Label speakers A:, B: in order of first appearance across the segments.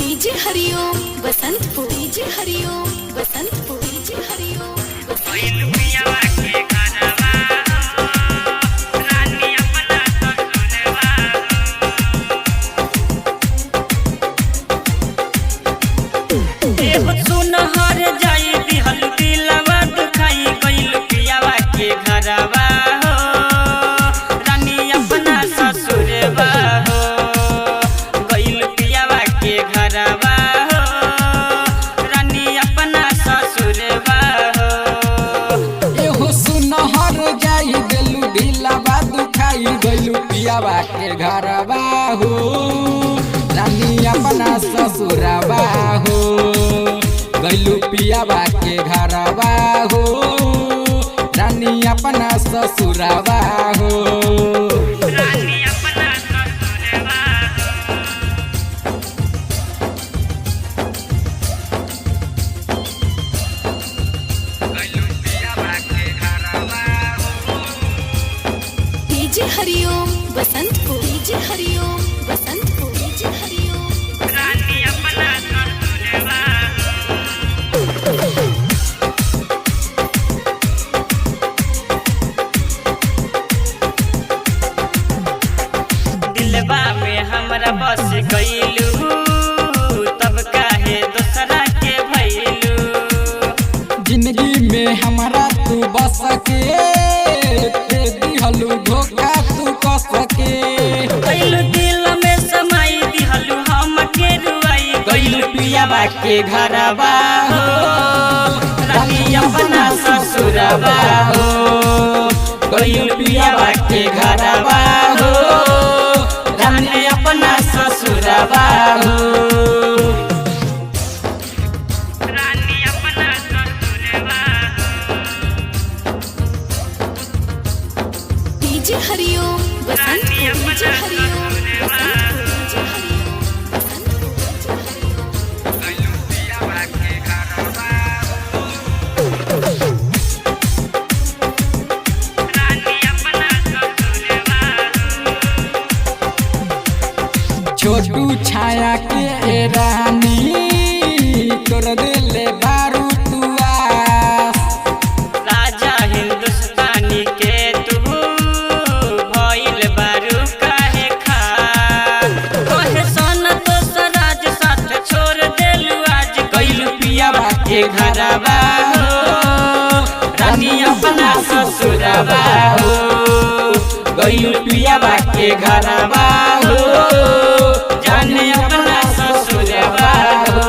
A: DJ हरिओम Basantpur, DJ हरिओम Basantpur, DJ हरिओम
B: सुनहर जाई दिहल दिलवा दुखाई गइल पियावा के घरवा हो रानी अपना ससुरवा हो गइल पियावा के घरवा हो रानी अपना ससुरवा हो
C: एहो सुनहर जाई दिलु दिलवा दुखाई गइल पियावा के घरवा हो रानी अपना ससुरवा हो गइलू पियावा के घरवा हो रानी अपना ससुरवा हो
B: रानी अपना ससुरवा हो गइलू पियावा के घरवा हो
A: डीजे हरिओम बसंतपुर, डीजे हरिओम बसंतपुर, डीजे हरिओम
B: रानी अपना ससुरवा दिलवा में हमरा बस गइलू तब काहे दूसरा के भइलू
C: जिंदगी में हमारा तू बस के दे दिहलू धोखा तू कस के
B: गइलू दिल में समाई दिहलू हम के रुआई गइलू पियावा के घरवा हो रानी अपना ससुरवा हो गइलू पियावा के घरवा हो रानी अपना ससुरवा हो रानी अपना ससुरवा
A: डीजे हरिओम बसंतपुर, डीजे हरिओम बसंतपुर, डीजे हरिओम बसंतपुर, डीजे हरिओम
C: छोटू छाया के रानी तोर दिले बारू तू आस
B: राजा हिंदुस्तानी के तू भइल बारू काहे खास कहे सन तो सराज साथ छोड़ देलू आज गइलू पियावा के घरवा हो रानी अपना ससुरवा हो गइलू पियावा के घरवा हो जाने अपना ससुरवा हो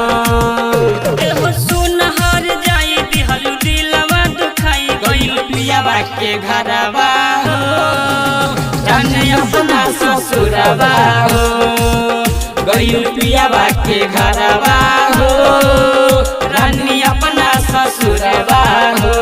B: एहो सुनहर जाई दिहलू दिलवा दुखाई गइलू पियावा के घरवा हो जाने अपना ससुरवा हो गइलू पियावा के घरवा हो रानी अपना ससुरवा हो।